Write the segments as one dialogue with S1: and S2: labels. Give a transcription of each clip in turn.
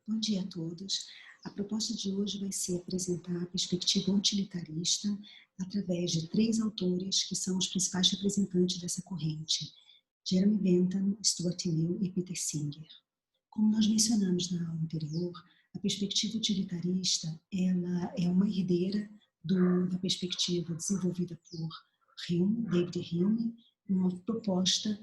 S1: Bom dia a todos. A proposta de hoje vai ser apresentar a perspectiva utilitarista através de três autores que são os principais representantes dessa corrente: Jeremy Bentham, Stuart Mill e Peter Singer. Como nós mencionamos na aula anterior, a perspectiva utilitarista ela é uma herdeira da perspectiva desenvolvida por David Hume, uma proposta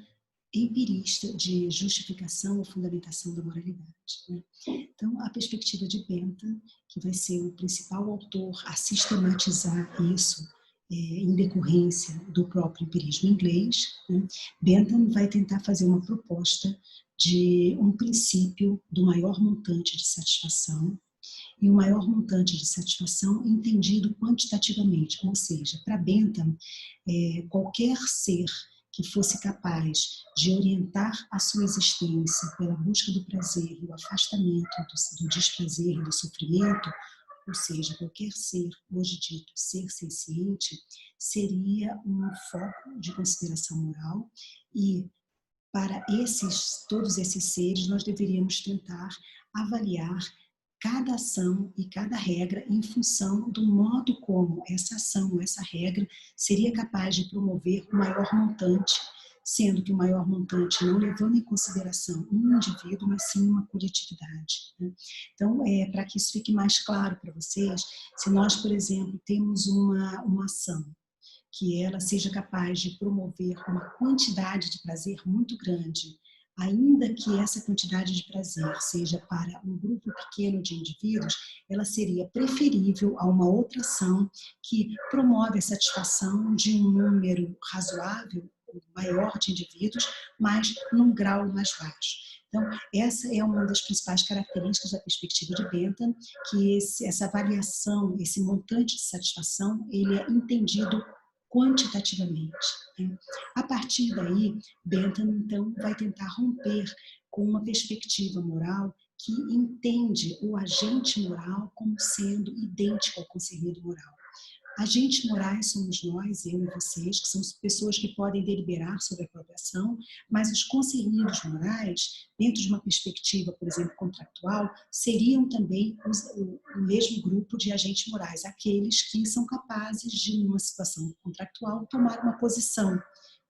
S1: empirista de justificação ou fundamentação da moralidade, né? Então, a perspectiva de Bentham, que vai ser o principal autor a sistematizar isso, em decorrência do próprio empirismo inglês, né? Bentham vai tentar fazer uma proposta de um princípio do maior montante de satisfação, e o maior montante de satisfação entendido quantitativamente, ou seja, para Bentham, qualquer ser que fosse capaz de orientar a sua existência pela busca do prazer e o afastamento do desprazer e do sofrimento, ou seja, qualquer ser, hoje dito ser senciente, seria um foco de consideração moral, e para todos esses seres nós deveríamos tentar avaliar cada ação e cada regra em função do modo como essa ação, essa regra, seria capaz de promover o maior montante, sendo que o maior montante não levando em consideração um indivíduo, mas sim uma coletividade, né? Então, para que isso fique mais claro para vocês, se nós, por exemplo, temos uma ação que ela seja capaz de promover uma quantidade de prazer muito grande, ainda que essa quantidade de prazer seja para um grupo pequeno de indivíduos, ela seria preferível a uma outra ação que promove a satisfação de um número razoável, maior de indivíduos, mas num grau mais baixo. Então, essa é uma das principais características da perspectiva de Bentham, que essa avaliação, esse montante de satisfação, ele é entendido quantitativamente, né? A partir daí, Bentham, então, vai tentar romper com uma perspectiva moral que entende o agente moral como sendo idêntico ao concernido moral. Agentes morais somos nós, eu e vocês, que são pessoas que podem deliberar sobre a própria ação, mas os concernidos morais, dentro de uma perspectiva, por exemplo, contractual, seriam também o mesmo grupo de agentes morais, aqueles que são capazes de, numa situação contractual, tomar uma posição,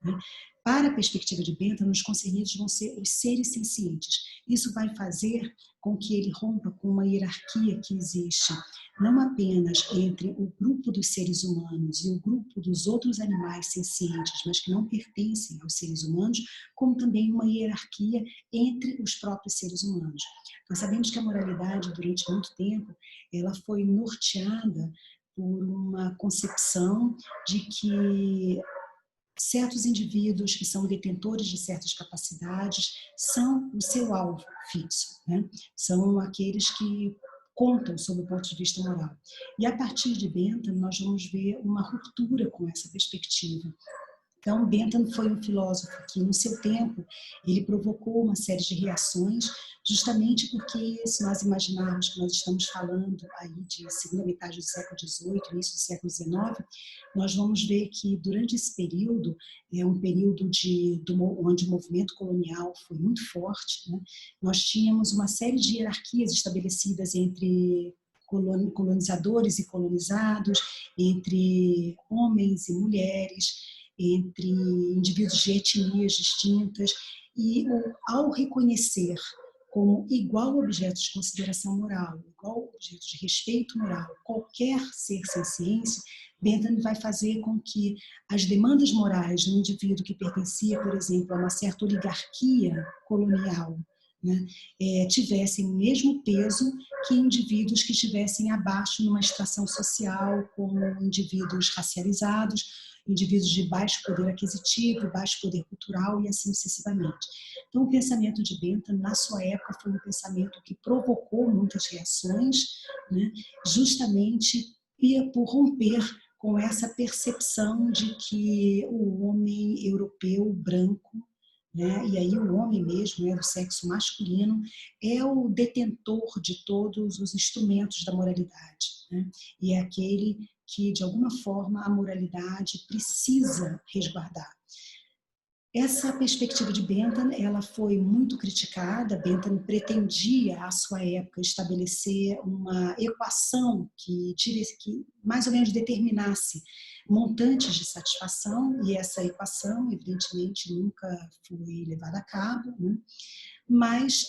S1: né? Para a perspectiva de Bentham, os concernidos vão ser os seres sencientes. Isso vai fazer com que ele rompa com uma hierarquia que existe não apenas entre o grupo dos seres humanos e o grupo dos outros animais sencientes, mas que não pertencem aos seres humanos, como também uma hierarquia entre os próprios seres humanos. Nós sabemos que a moralidade, durante muito tempo, ela foi norteada por uma concepção de que certos indivíduos que são detentores de certas capacidades são o seu alvo fixo, né? São aqueles que contam sob o ponto de vista moral. E a partir de Bentham, nós vamos ver uma ruptura com essa perspectiva. Então, Bentham foi um filósofo que, no seu tempo, ele provocou uma série de reações, justamente porque, se nós imaginarmos que nós estamos falando aí de segunda metade do século XVIII, início do século XIX, nós vamos ver que, durante esse período, é um período onde o movimento colonial foi muito forte, né? Nós tínhamos uma série de hierarquias estabelecidas entre colonizadores e colonizados, entre homens e mulheres, entre indivíduos de etnias distintas, e ao reconhecer como igual objeto de consideração moral, igual objeto de respeito moral, qualquer ser senciente, Bentham vai fazer com que as demandas morais do indivíduo que pertencia, por exemplo, a uma certa oligarquia colonial, né, tivessem o mesmo peso que indivíduos que estivessem abaixo numa extração social, como indivíduos racializados, indivíduos de baixo poder aquisitivo, baixo poder cultural e assim sucessivamente. Então, o pensamento de Bentham, na sua época, foi um pensamento que provocou muitas reações, né, justamente por romper com essa percepção de que o homem europeu branco, né, e aí o homem mesmo, né, do sexo masculino, é o detentor de todos os instrumentos da moralidade, né, e é aquele que, de alguma forma, a moralidade precisa resguardar. Essa perspectiva de Bentham, ela foi muito criticada. Bentham pretendia, à sua época, estabelecer uma equação que mais ou menos determinasse montantes de satisfação, e essa equação, evidentemente, nunca foi levada a cabo, né? Mas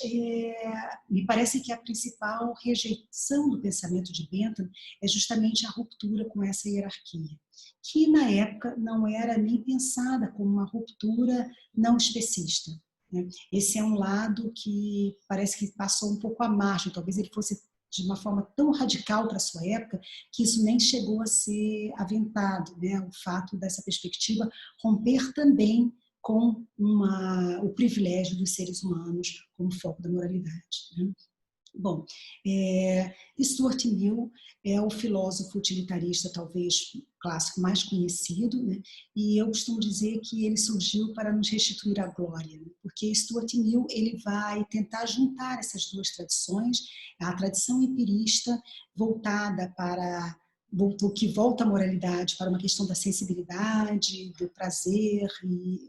S1: me parece que a principal rejeição do pensamento de Bentham é justamente a ruptura com essa hierarquia, que na época não era nem pensada como uma ruptura não especista, né? Esse é um lado que parece que passou um pouco à margem, talvez ele fosse de uma forma tão radical para a sua época, que isso nem chegou a ser aventado, né? O fato dessa perspectiva romper também com o privilégio dos seres humanos como foco da moralidade, né? Bom, Stuart Mill é o filósofo utilitarista talvez clássico mais conhecido, né? E eu costumo dizer que ele surgiu para nos restituir a glória, né? Porque Stuart Mill ele vai tentar juntar essas duas tradições, a tradição empirista voltada para que volta a moralidade para uma questão da sensibilidade, do prazer e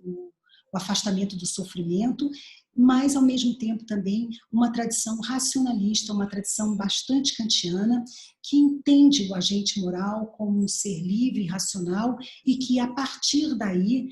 S1: o afastamento do sofrimento, mas, ao mesmo tempo, também uma tradição racionalista, uma tradição bastante kantiana, que entende o agente moral como um ser livre e racional e que, a partir daí,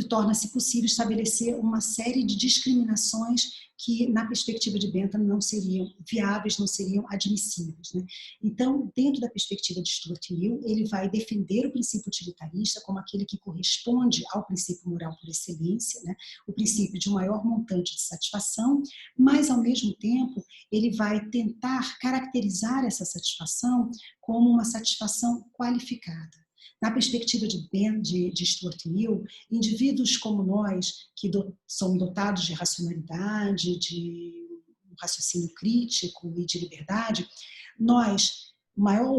S1: torna-se possível estabelecer uma série de discriminações que, na perspectiva de Bentham, não seriam viáveis, não seriam admissíveis, né? Então, dentro da perspectiva de Stuart Mill, ele vai defender o princípio utilitarista como aquele que corresponde ao princípio moral por excelência, né? O princípio de um maior montante de satisfação, mas, ao mesmo tempo, ele vai tentar caracterizar essa satisfação como uma satisfação qualificada. Na perspectiva de Stuart Mill, indivíduos como nós, que são dotados de racionalidade, de um raciocínio crítico e de liberdade,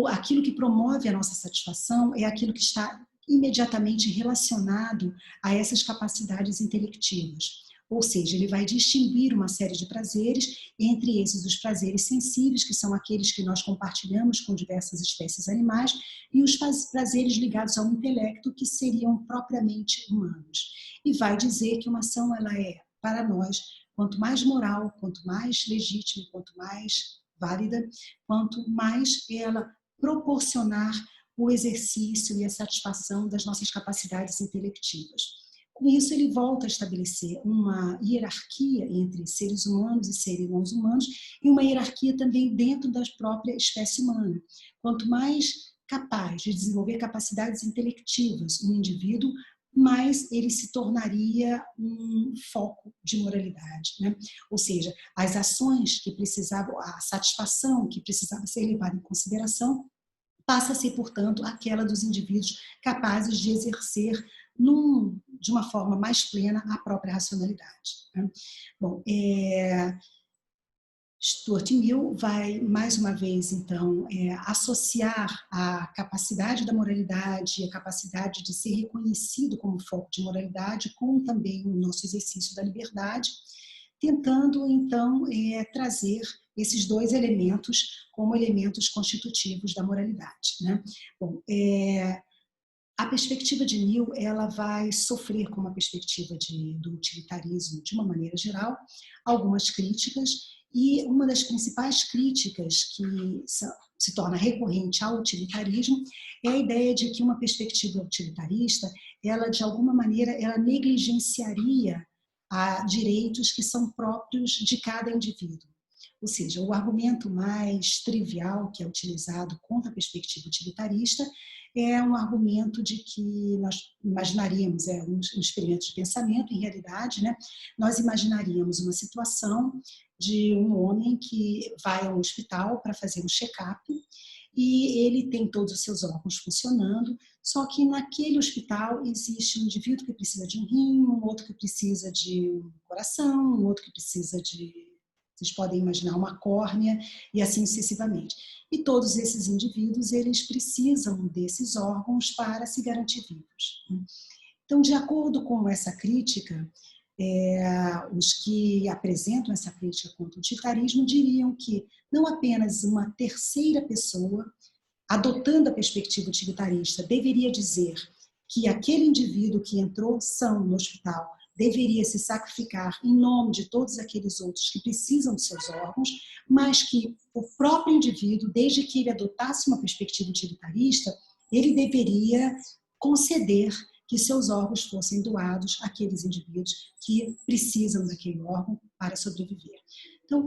S1: aquilo que promove a nossa satisfação é aquilo que está imediatamente relacionado a essas capacidades intelectivas. Ou seja, ele vai distinguir uma série de prazeres, entre esses os prazeres sensíveis, que são aqueles que nós compartilhamos com diversas espécies animais, e os prazeres ligados ao intelecto, que seriam propriamente humanos. E vai dizer que uma ação ela é, para nós, quanto mais moral, quanto mais legítima, quanto mais válida, quanto mais ela proporcionar o exercício e a satisfação das nossas capacidades intelectivas. Com isso, ele volta a estabelecer uma hierarquia entre seres humanos e seres não humanos e uma hierarquia também dentro da própria espécie humana. Quanto mais capaz de desenvolver capacidades intelectivas um indivíduo, mais ele se tornaria um foco de moralidade, né? Ou seja, as ações que precisavam, a satisfação que precisava ser levada em consideração, passa a ser, portanto, aquela dos indivíduos capazes de exercer de uma forma mais plena a própria racionalidade, né? Bom, Stuart Mill vai, mais uma vez, então, associar a capacidade da moralidade, a capacidade de ser reconhecido como foco de moralidade, com também o nosso exercício da liberdade, tentando, então, trazer esses dois elementos como elementos constitutivos da moralidade, né? Bom, a perspectiva de Mill, ela vai sofrer, como a perspectiva do utilitarismo de uma maneira geral, algumas críticas, e uma das principais críticas que se torna recorrente ao utilitarismo é a ideia de que uma perspectiva utilitarista, ela de alguma maneira, ela negligenciaria direitos que são próprios de cada indivíduo. Ou seja, o argumento mais trivial que é utilizado contra a perspectiva utilitarista é um argumento de que nós imaginaríamos, um experimento de pensamento, em realidade, né? Nós imaginaríamos uma situação de um homem que vai ao hospital para fazer um check-up e ele tem todos os seus órgãos funcionando, só que naquele hospital existe um indivíduo que precisa de um rim, um outro que precisa de um coração, um outro que precisa vocês podem imaginar, uma córnea, e assim sucessivamente. E todos esses indivíduos, eles precisam desses órgãos para se garantir vivos. Então, de acordo com essa crítica, os que apresentam essa crítica contra o utilitarismo diriam que não apenas uma terceira pessoa, adotando a perspectiva utilitarista, deveria dizer que aquele indivíduo que entrou são no hospital deveria se sacrificar em nome de todos aqueles outros que precisam de seus órgãos, mas que o próprio indivíduo, desde que ele adotasse uma perspectiva utilitarista, ele deveria conceder que seus órgãos fossem doados àqueles indivíduos que precisam daquele órgão para sobreviver. Então,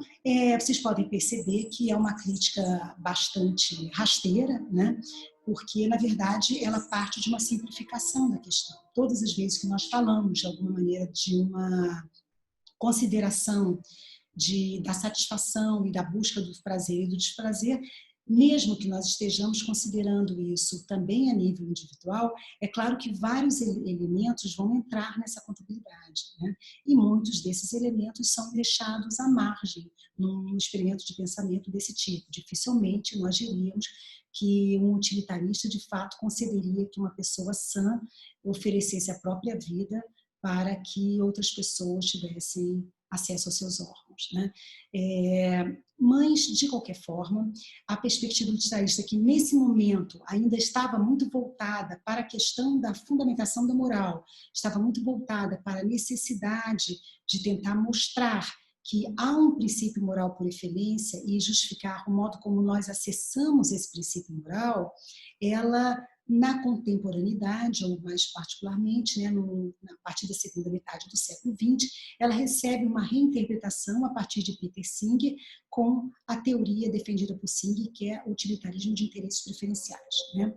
S1: vocês podem perceber que é uma crítica bastante rasteira, né? Porque, na verdade, ela parte de uma simplificação da questão. Todas as vezes que nós falamos, de alguma maneira, de uma consideração da satisfação e da busca do prazer e do desprazer, mesmo que nós estejamos considerando isso também a nível individual, é claro que vários elementos vão entrar nessa contabilidade, né? E muitos desses elementos são deixados à margem num experimento de pensamento desse tipo. Dificilmente nós diríamos que um utilitarista de fato concederia que uma pessoa sã oferecesse a própria vida para que outras pessoas tivessem acesso aos seus órgãos, né? Mas, de qualquer forma, a perspectiva utilitarista, que nesse momento ainda estava muito voltada para a questão da fundamentação da moral, estava muito voltada para a necessidade de tentar mostrar que há um princípio moral por excelência e justificar o modo como nós acessamos esse princípio moral, ela, na contemporaneidade, ou mais particularmente, né, a partir da segunda metade do século XX, ela recebe uma reinterpretação a partir de Peter Singer com a teoria defendida por Singer, que é o utilitarismo de interesses preferenciais, né?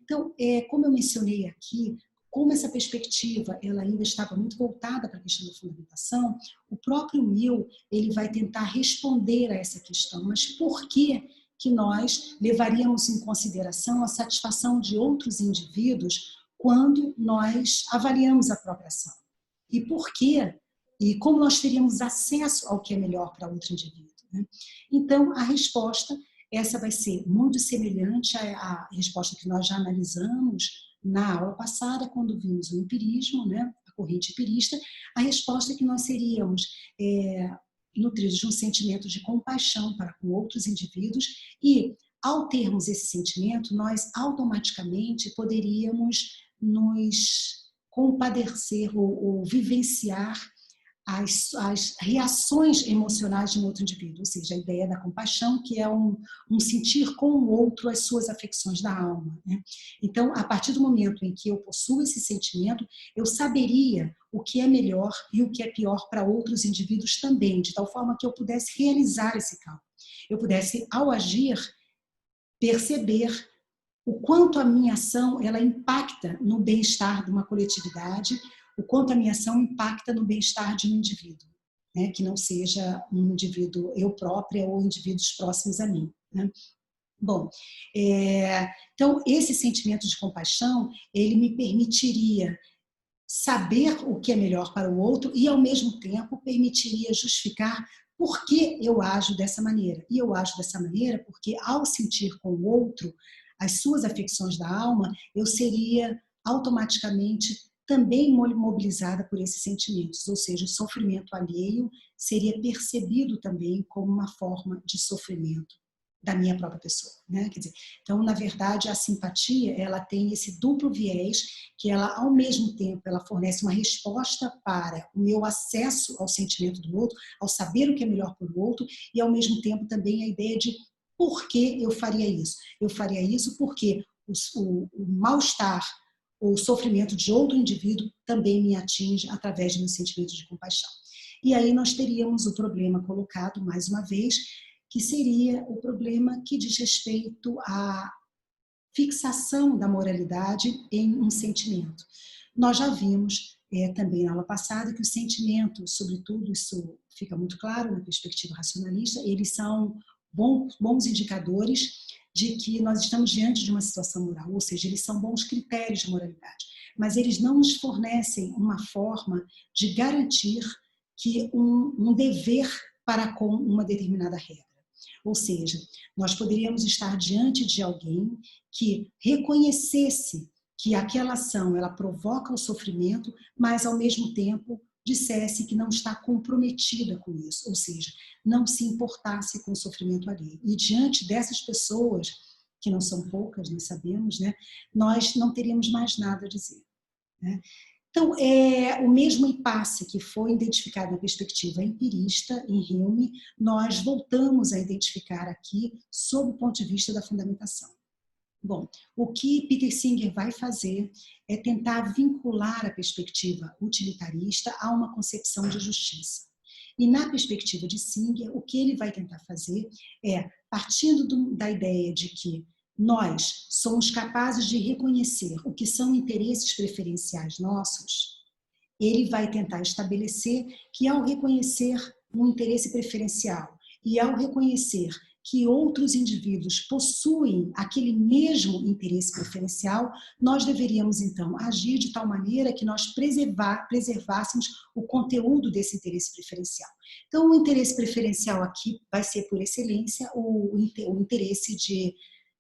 S1: Então, como eu mencionei aqui, como essa perspectiva ela ainda estava muito voltada para a questão da fundamentação, o próprio Mill ele vai tentar responder a essa questão. Mas por que nós levaríamos em consideração a satisfação de outros indivíduos quando nós avaliamos a própria ação? E por quê? E como nós teríamos acesso ao que é melhor para outro indivíduo, né? Então, a resposta, essa vai ser muito semelhante à resposta que nós já analisamos na aula passada, quando vimos o empirismo, né, a corrente empirista. A resposta é que nós seríamos nutridos de um sentimento de compaixão para com outros indivíduos e, ao termos esse sentimento, nós automaticamente poderíamos nos compadecer ou vivenciar as reações emocionais de um outro indivíduo, ou seja, a ideia da compaixão, que é um sentir com o outro as suas afecções da alma, né? Então, a partir do momento em que eu possuo esse sentimento, eu saberia o que é melhor e o que é pior para outros indivíduos também, de tal forma que eu pudesse realizar esse cálculo. Eu pudesse, ao agir, perceber o quanto a minha ação ela impacta no bem-estar de uma coletividade, o quanto a minha ação impacta no bem-estar de um indivíduo, né? Que não seja um indivíduo eu própria ou indivíduos próximos a mim, né? Bom, então esse sentimento de compaixão, ele me permitiria saber o que é melhor para o outro e, ao mesmo tempo, permitiria justificar por que eu ajo dessa maneira. E eu ajo dessa maneira porque, ao sentir com o outro as suas afecções da alma, eu seria automaticamente também mobilizada por esses sentimentos, ou seja, o sofrimento alheio seria percebido também como uma forma de sofrimento da minha própria pessoa, né? Quer dizer, então, na verdade, a simpatia, ela tem esse duplo viés, que ela, ao mesmo tempo, ela fornece uma resposta para o meu acesso ao sentimento do outro, ao saber o que é melhor para o outro, e, ao mesmo tempo, também a ideia de por que eu faria isso. Eu faria isso porque o mal-estar ou o sofrimento de outro indivíduo também me atinge através do meu sentimento de compaixão. E aí nós teríamos o problema colocado, mais uma vez, que seria o problema que diz respeito à fixação da moralidade em um sentimento. Nós já vimos também na aula passada que os sentimentos, sobretudo, isso fica muito claro na perspectiva racionalista, eles são bons indicadores de que nós estamos diante de uma situação moral, ou seja, eles são bons critérios de moralidade, mas eles não nos fornecem uma forma de garantir que um dever para com uma determinada regra. Ou seja, nós poderíamos estar diante de alguém que reconhecesse que aquela ação ela provoca o sofrimento, mas ao mesmo tempo dissesse que não está comprometida com isso, ou seja, não se importasse com o sofrimento alheio. E diante dessas pessoas, que não são poucas, nós sabemos, né, nós não teríamos mais nada a dizer, né? Então, o mesmo impasse que foi identificado na perspectiva empirista, em Hume, nós voltamos a identificar aqui sob o ponto de vista da fundamentação. Bom, o que Peter Singer vai fazer é tentar vincular a perspectiva utilitarista a uma concepção de justiça. E na perspectiva de Singer, o que ele vai tentar fazer é, partindo da ideia de que nós somos capazes de reconhecer o que são interesses preferenciais nossos, ele vai tentar estabelecer que ao reconhecer um interesse preferencial e ao reconhecer que outros indivíduos possuem aquele mesmo interesse preferencial, nós deveríamos, então, agir de tal maneira que nós preservássemos o conteúdo desse interesse preferencial. Então, o interesse preferencial aqui vai ser, por excelência, o interesse de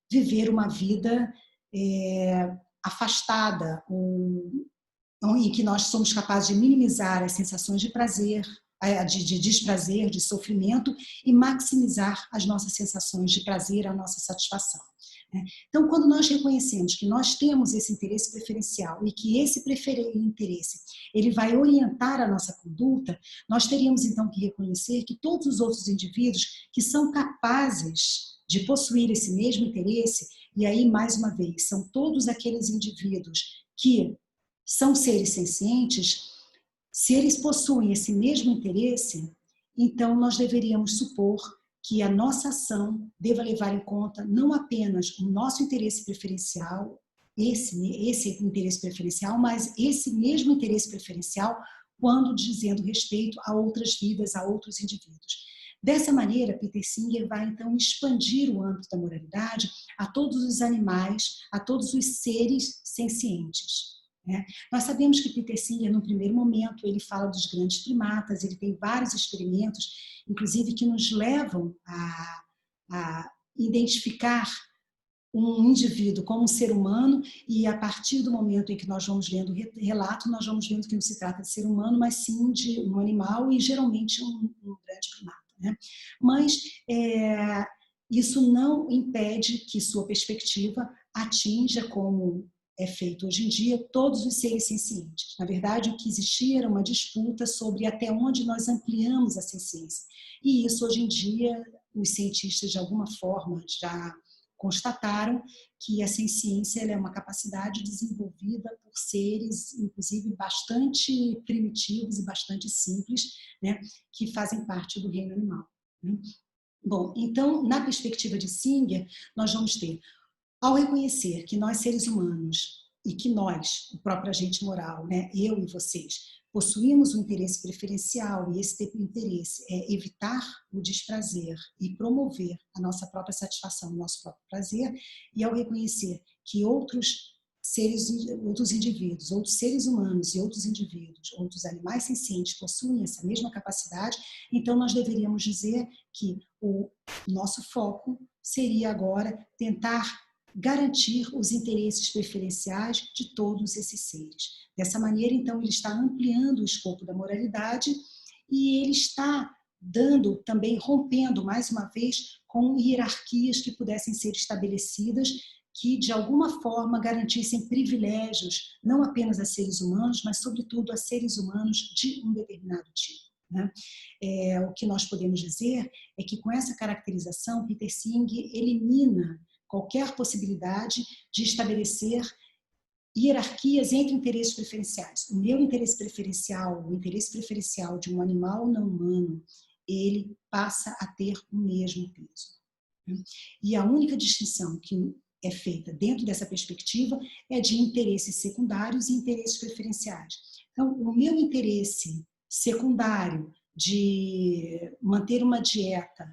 S1: viver uma vida afastada, em que nós somos capazes de minimizar as sensações de prazer, de desprazer, de sofrimento e maximizar as nossas sensações de prazer, a nossa satisfação. Então, quando nós reconhecemos que nós temos esse interesse preferencial e que esse interesse ele vai orientar a nossa conduta, nós teríamos então que reconhecer que todos os outros indivíduos que são capazes de possuir esse mesmo interesse, e aí, mais uma vez, são todos aqueles indivíduos que são seres sencientes. Se eles possuem esse mesmo interesse, então nós deveríamos supor que a nossa ação deva levar em conta não apenas o nosso interesse preferencial, esse interesse preferencial, mas esse mesmo interesse preferencial quando dizendo respeito a outras vidas, a outros indivíduos. Dessa maneira, Peter Singer vai então expandir o âmbito da moralidade a todos os animais, a todos os seres sencientes. Nós sabemos que Peter Singer, no primeiro momento, ele fala dos grandes primatas, ele tem vários experimentos, inclusive que nos levam a identificar um indivíduo como um ser humano, e a partir do momento em que nós vamos lendo o relato, nós vamos vendo que não se trata de ser humano, mas sim de um animal e geralmente um grande primata. Mas isso não impede que sua perspectiva atinja, como é feito hoje em dia, todos os seres sencientes. Na verdade, o que existia era uma disputa sobre até onde nós ampliamos a senciência. E isso, hoje em dia, os cientistas, de alguma forma, já constataram que a senciência é uma capacidade desenvolvida por seres, inclusive, bastante primitivos e bastante simples, que fazem parte do reino animal. Bom, então, na perspectiva de Singer, nós vamos ter, ao reconhecer que nós, seres humanos, e que nós, o próprio agente moral, eu e vocês, possuímos um interesse preferencial, e esse tipo de interesse é evitar o desprazer e promover a nossa própria satisfação, o nosso próprio prazer, e ao reconhecer que outros indivíduos, outros seres humanos e outros indivíduos, outros animais sencientes possuem essa mesma capacidade, então nós deveríamos dizer que o nosso foco seria agora tentar garantir os interesses preferenciais de todos esses seres. Dessa maneira, então, ele está ampliando o escopo da moralidade e ele está dando também, rompendo mais uma vez com hierarquias que pudessem ser estabelecidas, que de alguma forma garantissem privilégios não apenas a seres humanos, mas sobretudo a seres humanos de um determinado tipo. O que nós podemos dizer é que com essa caracterização, Peter Singer elimina qualquer possibilidade de estabelecer hierarquias entre interesses preferenciais. O meu interesse preferencial, o interesse preferencial de um animal não humano, ele passa a ter o mesmo peso. E a única distinção que é feita dentro dessa perspectiva é de interesses secundários e interesses preferenciais. Então, o meu interesse secundário de manter uma dieta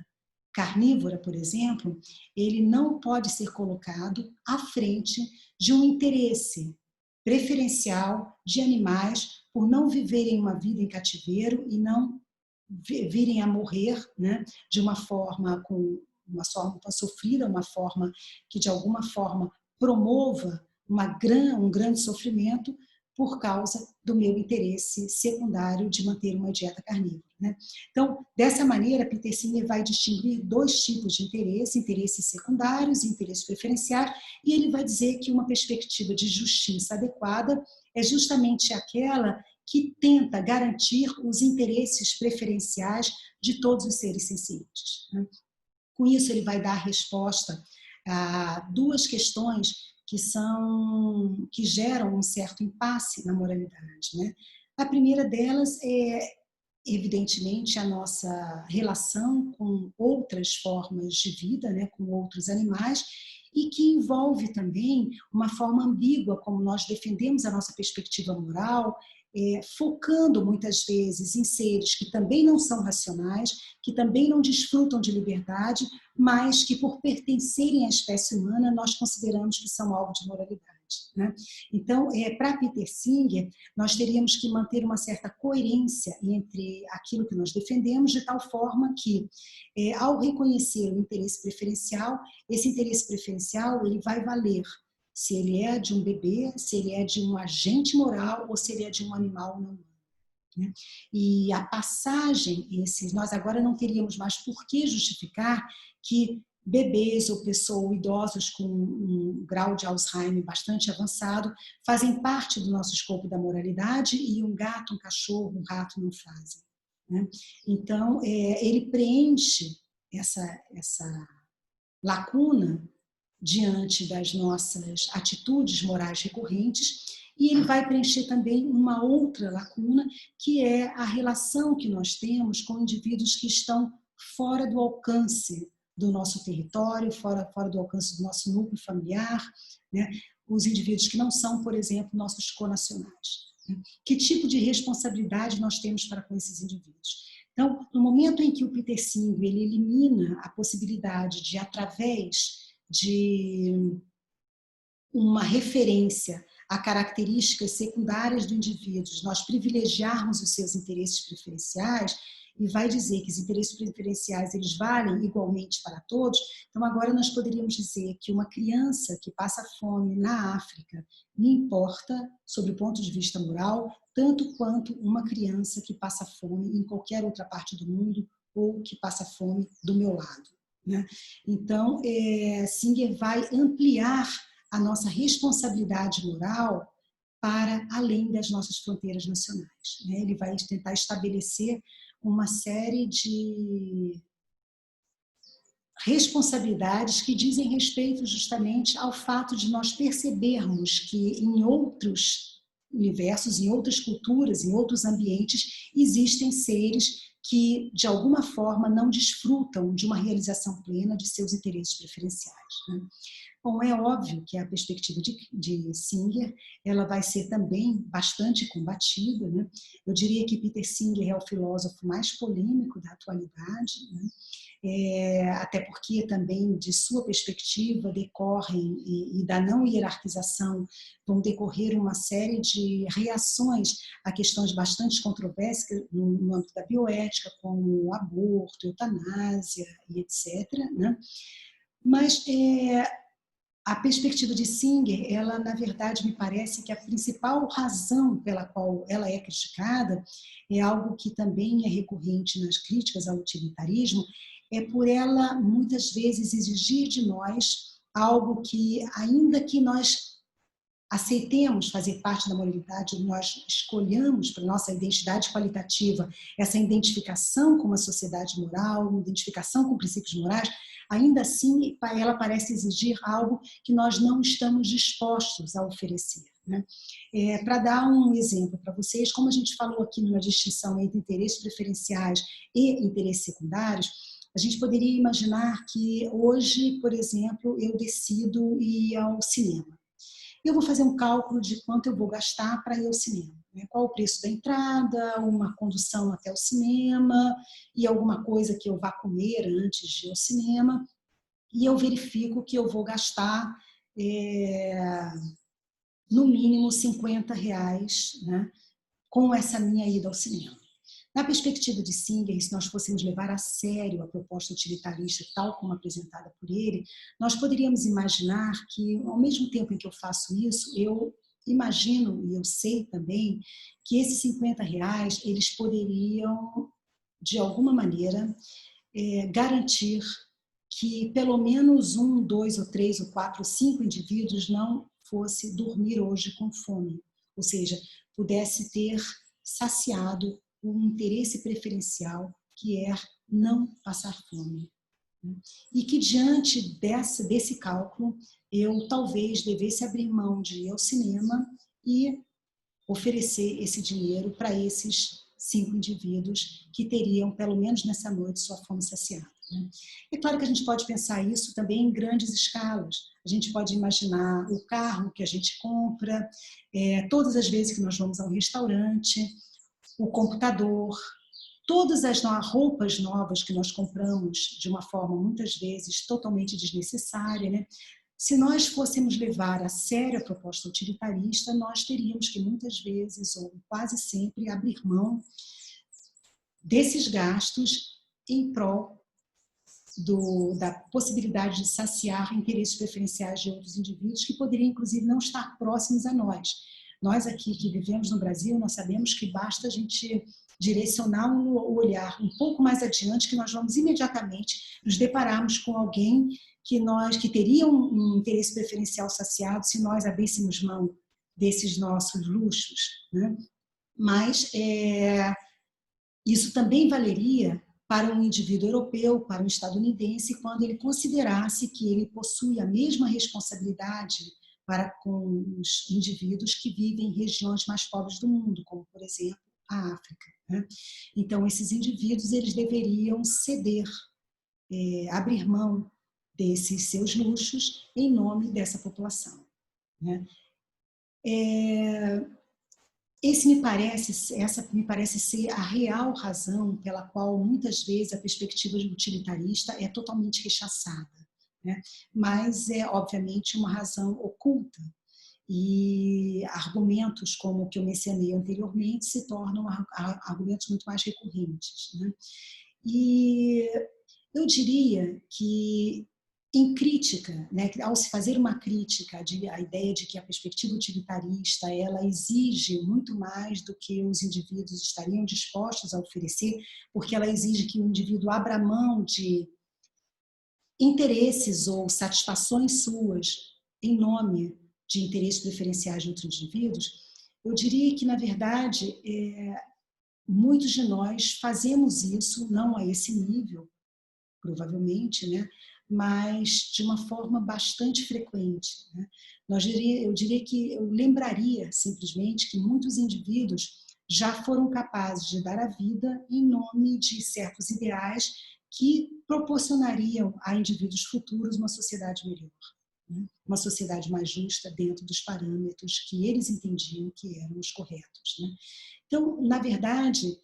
S1: carnívora, por exemplo, ele não pode ser colocado à frente de um interesse preferencial de animais por não viverem uma vida em cativeiro e não virem a morrer, de uma forma sofrida, uma forma que de alguma forma promova um grande sofrimento, por causa do meu interesse secundário de manter uma dieta carnívora, né? Então, dessa maneira, Peter Singer vai distinguir dois tipos de interesse, interesses secundários e interesses preferenciais, e ele vai dizer que uma perspectiva de justiça adequada é justamente aquela que tenta garantir os interesses preferenciais de todos os seres sencientes, né? Com isso, ele vai dar resposta a duas questões que geram um certo impasse na moralidade, né? A primeira delas é, evidentemente, a nossa relação com outras formas de vida, né, com outros animais, e que envolve também uma forma ambígua, como nós defendemos a nossa perspectiva moral, focando muitas vezes em seres que também não são racionais, que também não desfrutam de liberdade, mas que, por pertencerem à espécie humana, nós consideramos que são alvo de moralidade, né? Então, para Peter Singer, nós teríamos que manter uma certa coerência entre aquilo que nós defendemos, de tal forma que, ao reconhecer o interesse preferencial, esse interesse preferencial ele vai valer se ele é de um bebê, se ele é de um agente moral ou se ele é de um animal não humano, né? E a passagem, nós agora não teríamos mais por que justificar que bebês ou pessoas idosos com um grau de Alzheimer bastante avançado fazem parte do nosso escopo da moralidade e um gato, um cachorro, um rato não fazem, né? Então, ele preenche essa lacuna diante das nossas atitudes morais recorrentes, e ele vai preencher também uma outra lacuna, que é a relação que nós temos com indivíduos que estão fora do alcance do nosso território, fora do alcance do nosso núcleo familiar, né? Os indivíduos que não são, por exemplo, nossos conacionais, né? Que tipo de responsabilidade nós temos para com esses indivíduos? Então, no momento em que o Peter Singer ele elimina a possibilidade de, através de uma referência a características secundárias do indivíduo, nós privilegiarmos os seus interesses preferenciais, e vai dizer que os interesses preferenciais eles valem igualmente para todos. Então, agora nós poderíamos dizer que uma criança que passa fome na África me importa, sob o ponto de vista moral, tanto quanto uma criança que passa fome em qualquer outra parte do mundo ou que passa fome do meu lado, né? Então, Singer vai ampliar a nossa responsabilidade moral para além das nossas fronteiras nacionais, né? Ele vai tentar estabelecer uma série de responsabilidades que dizem respeito justamente ao fato de nós percebermos que em outros universos, em outras culturas, em outros ambientes, existem seres que, de alguma forma, não desfrutam de uma realização plena de seus interesses preferenciais, né? Bom, é óbvio que a perspectiva de Singer ela vai ser também bastante combatida, né? Eu diria que Peter Singer é o filósofo mais polêmico da atualidade, né? Até porque também de sua perspectiva decorrem e da não hierarquização vão decorrer uma série de reações a questões bastante controversas no âmbito da bioética, como aborto, eutanásia e etc., né? Mas a perspectiva de Singer, ela na verdade me parece que a principal razão pela qual ela é criticada é algo que também é recorrente nas críticas ao utilitarismo, é por ela muitas vezes exigir de nós algo que, ainda que nós aceitemos fazer parte da moralidade, nós escolhamos para nossa identidade qualitativa essa identificação com uma sociedade moral, uma identificação com princípios morais, ainda assim ela parece exigir algo que nós não estamos dispostos a oferecer, né? Para dar um exemplo para vocês, como a gente falou aqui numa distinção entre interesses preferenciais e interesses secundários, a gente poderia imaginar que hoje, por exemplo, eu decido ir ao cinema. Eu vou fazer um cálculo de quanto eu vou gastar para ir ao cinema, né? Qual o preço da entrada, uma condução até o cinema e alguma coisa que eu vá comer antes de ir ao cinema. E eu verifico que eu vou gastar no mínimo R$ 50, né, com essa minha ida ao cinema. Na perspectiva de Singer, se nós fôssemos levar a sério a proposta utilitarista tal como apresentada por ele, nós poderíamos imaginar que, ao mesmo tempo em que eu faço isso, eu imagino, e eu sei também, que esses R$ 50, eles poderiam, de alguma maneira, garantir que pelo menos um, dois, ou três, ou quatro, ou cinco indivíduos não fosse dormir hoje com fome. Ou seja, pudesse ter saciado um interesse preferencial, que é não passar fome. E que diante desse cálculo, eu talvez devesse abrir mão de ir ao cinema e oferecer esse dinheiro para esses 5 indivíduos que teriam, pelo menos nessa noite, sua fome saciada. É claro que a gente pode pensar isso também em grandes escalas. A gente pode imaginar o carro que a gente compra, todas as vezes que nós vamos a um restaurante, o computador, todas as roupas novas que nós compramos de uma forma, muitas vezes, totalmente desnecessária, né? Se nós fôssemos levar a sério a proposta utilitarista, nós teríamos que, muitas vezes, ou quase sempre, abrir mão desses gastos em prol da possibilidade de saciar interesses preferenciais de outros indivíduos que poderiam, inclusive, não estar próximos a nós. Nós aqui que vivemos no Brasil, nós sabemos que basta a gente direcionar o olhar um pouco mais adiante que nós vamos imediatamente nos depararmos com alguém que teria um interesse preferencial saciado se nós abríssemos mão desses nossos luxos, né? Mas isso também valeria para um indivíduo europeu, para um estadunidense, quando ele considerasse que ele possui a mesma responsabilidade para com os indivíduos que vivem em regiões mais pobres do mundo, como, por exemplo, a África, né? Então, esses indivíduos eles deveriam ceder, abrir mão desses seus luxos em nome dessa população, né? Essa me parece ser a real razão pela qual muitas vezes a perspectiva utilitarista é totalmente rechaçada, né? Mas é obviamente uma razão oculta e argumentos como o que eu mencionei anteriormente se tornam argumentos muito mais recorrentes, né? E eu diria que em crítica, né, ao se fazer uma crítica à ideia de que a perspectiva utilitarista ela exige muito mais do que os indivíduos estariam dispostos a oferecer, porque ela exige que o indivíduo abra mão de interesses ou satisfações suas em nome de interesses preferenciais de outros indivíduos, eu diria que, na verdade, muitos de nós fazemos isso, não a esse nível, provavelmente, né? Mas de uma forma bastante frequente, né? Eu diria que eu lembraria simplesmente que muitos indivíduos já foram capazes de dar a vida em nome de certos ideais que proporcionariam a indivíduos futuros uma sociedade melhor, né? Uma sociedade mais justa dentro dos parâmetros que eles entendiam que eram os corretos, né? Então, na verdade,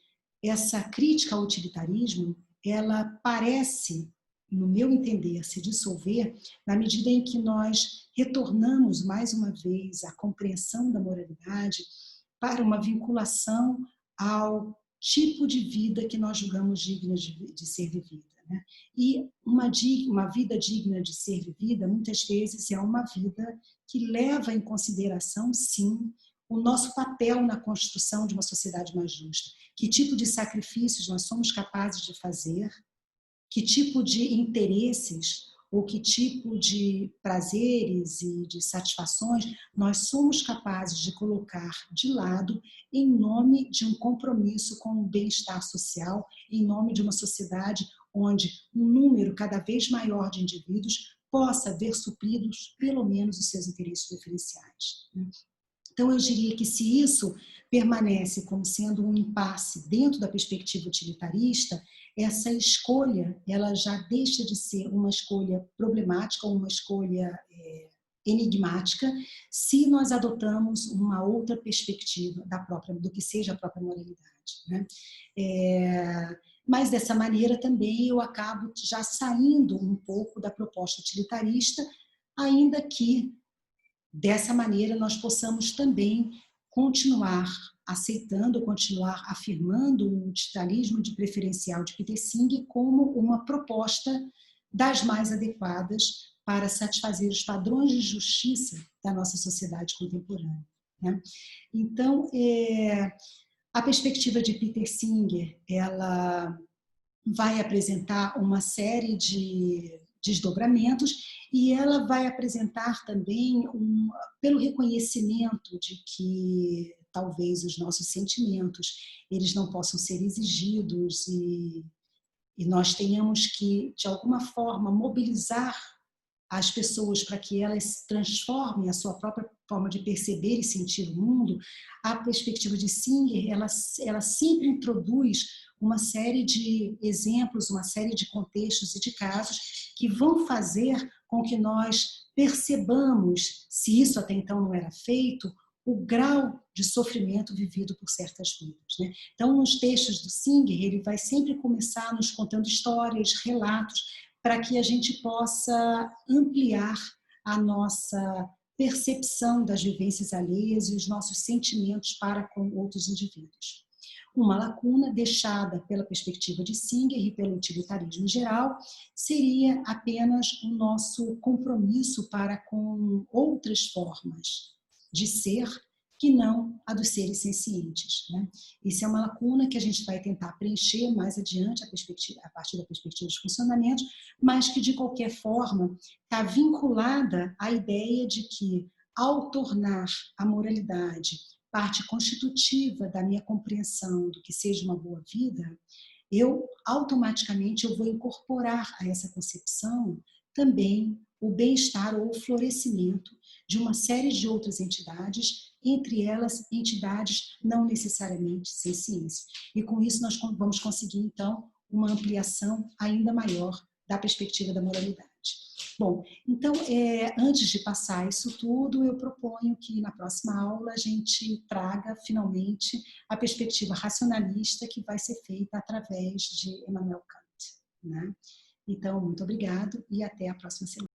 S1: essa crítica ao utilitarismo, ela parece, no meu entender, se dissolver na medida em que nós retornamos mais uma vez à compreensão da moralidade para uma vinculação ao tipo de vida que nós julgamos digna de ser vivida, né? E uma vida digna de ser vivida, muitas vezes, é uma vida que leva em consideração, sim, o nosso papel na construção de uma sociedade mais justa. Que tipo de sacrifícios nós somos capazes de fazer, que tipo de interesses ou que tipo de prazeres e de satisfações nós somos capazes de colocar de lado em nome de um compromisso com o bem-estar social, em nome de uma sociedade onde um número cada vez maior de indivíduos possa ver supridos pelo menos os seus interesses preferenciais. Então, eu diria que se isso permanece como sendo um impasse dentro da perspectiva utilitarista, essa escolha ela já deixa de ser uma escolha problemática ou uma escolha enigmática se nós adotamos uma outra perspectiva do que seja a própria moralidade, né? Mas dessa maneira também eu acabo já saindo um pouco da proposta utilitarista, ainda que dessa maneira nós possamos também continuar aceitando, continuar afirmando o utilitarismo de preferencial de Peter Singer como uma proposta das mais adequadas para satisfazer os padrões de justiça da nossa sociedade contemporânea. né? Então, a perspectiva de Peter Singer, ela vai apresentar uma série de desdobramentos e ela vai apresentar também pelo reconhecimento de que talvez os nossos sentimentos eles não possam ser exigidos e nós tenhamos que, de alguma forma, mobilizar as pessoas para que elas transformem a sua própria forma de perceber e sentir o mundo. A perspectiva de Singer, ela sempre introduz uma série de exemplos, uma série de contextos e de casos que vão fazer com que nós percebamos, se isso até então não era feito, o grau de sofrimento vivido por certas vidas, né? Então, nos textos do Singer, ele vai sempre começar nos contando histórias, relatos, para que a gente possa ampliar a nossa percepção das vivências alheias e os nossos sentimentos para com outros indivíduos. Uma lacuna deixada pela perspectiva de Singer e pelo utilitarismo geral seria apenas o nosso compromisso para com outras formas de ser que não a dos seres sencientes, né? Isso é uma lacuna que a gente vai tentar preencher mais adiante a partir da perspectiva dos funcionamentos, mas que, de qualquer forma, está vinculada à ideia de que, ao tornar a moralidade parte constitutiva da minha compreensão do que seja uma boa vida, automaticamente eu vou incorporar a essa concepção também o bem-estar ou o florescimento de uma série de outras entidades, entre elas entidades não necessariamente sencientes. E com isso nós vamos conseguir, então, uma ampliação ainda maior da perspectiva da moralidade. Bom, então, antes de passar isso tudo, eu proponho que na próxima aula a gente traga, finalmente, a perspectiva racionalista que vai ser feita através de Immanuel Kant, né? Então, muito obrigado e até a próxima semana.